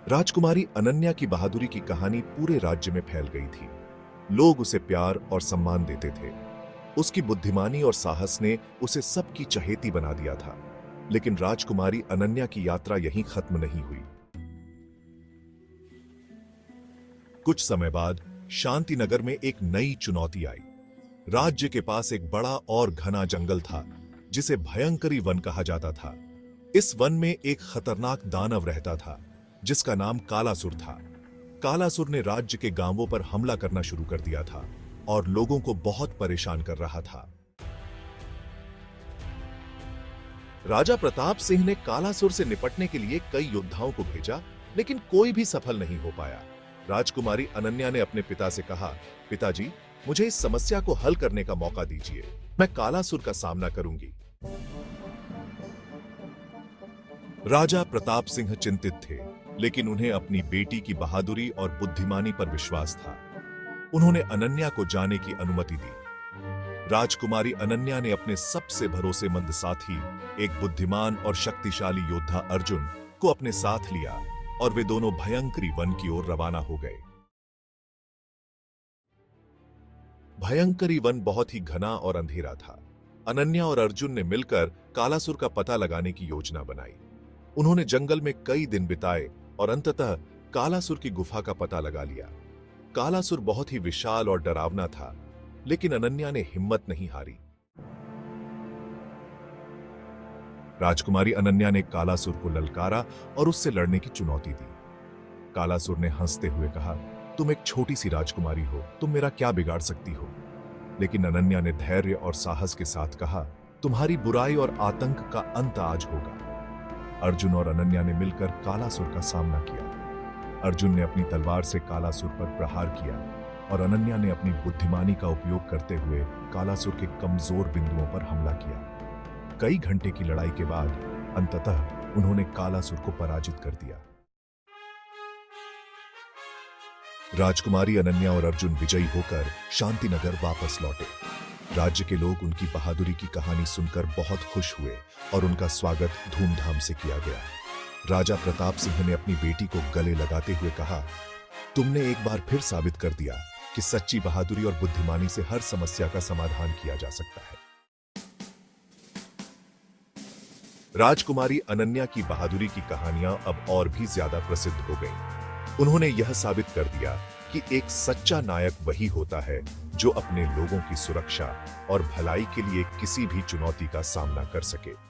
राजकुमारी अनन्या की बहादुरी की कहानी पूरे राज्य में फैल गई थी। लोग उसे प्यार और सम्मान देते थे। उसकी बुद्धिमानी और साहस ने उसे सबकी चहेती बना दिया था। लेकिन राजकुमारी अनन्या की यात्रा यहीं खत्म नहीं हुई। कुछ समय बाद शांतिनगर में एक नई चुनौती आई। राज्य के पास एक बड़ा और घना जंगल था, जिसे भयंकरी वन कहा जाता था। इस वन में एक खतरनाक दानव रहता था, जिसका नाम कालासुर था। कालासुर ने राज्य के गांवों पर हमला करना शुरू कर दिया था और लोगों को बहुत परेशान कर रहा था। राजा प्रताप सिंह ने कालासुर से निपटने के लिए कई योद्धाओं को भेजा, लेकिन कोई भी सफल नहीं हो पाया। राजकुमारी अनन्या ने अपने पिता से कहा, पिताजी, मुझे इस समस्या को हल करने का मौका दीजिए। मैं कालासुर का सामना करूंगी। राजा प्रताप सिंह चिंतित थे, लेकिन उन्हें अपनी बेटी की बहादुरी और बुद्धिमानी पर विश्वास था। उन्होंने अनन्या को जाने की अनुमति दी। राजकुमारी अनन्या ने अपने सबसे भरोसेमंद साथी, एक बुद्धिमान और शक्तिशाली योद्धा अर्जुन को अपने साथ लिया और वे दोनों भयंकरी वन की ओर रवाना हो गए। भयंकरी वन बहुत ही घना और अंधेरा था। अनन्या और अर्जुन ने मिलकर कालासुर का पता लगाने की योजना बनाई। उन्होंने जंगल में कई दिन बिताए और अंततः कालासुर की गुफा का पता लगा लिया। कालासुर बहुत ही विशाल और डरावना था, लेकिन अनन्या ने हिम्मत नहीं हारी। राजकुमारी अनन्या ने कालासुर को ललकारा और उससे लड़ने की चुनौती दी। कालासुर ने हंसते हुए कहा, तुम एक छोटी सी राजकुमारी हो, तुम मेरा क्या बिगाड़ सकती हो? लेकिन अनन्या ने धैर्य और साहस के साथ कहा, तुम्हारी बुराई और आतंक का अंत आज होगा। अर्जुन और अनन्या ने मिलकर कालासुर का सामना किया। अर्जुन ने अपनी तलवार से कालासुर पर प्रहार किया और अनन्या ने अपनी बुद्धिमानी का उपयोग करते हुए कालासुर के कमजोर बिंदुओं पर हमला किया। कई घंटे की लड़ाई के बाद अंततः उन्होंने कालासुर को पराजित कर दिया। राजकुमारी अनन्या और अर्जुन विजयी होकर शांतिनगर वापस लौटे। राज्य के लोग उनकी बहादुरी की कहानी सुनकर बहुत खुश हुए और उनका स्वागत धूमधाम से किया गया। राजा प्रताप सिंह ने अपनी बेटी को गले लगाते हुए कहा, तुमने एक बार फिर साबित कर दिया कि सच्ची बहादुरी और बुद्धिमानी से हर समस्या का समाधान किया जा सकता है। राजकुमारी अनन्या की बहादुरी की कहानियां अब और भी ज्यादा प्रसिद्ध हो गईं। उन्होंने यह साबित कर दिया कि एक सच्चा नायक वही होता है जो अपने लोगों की सुरक्षा और भलाई के लिए किसी भी चुनौती का सामना कर सके।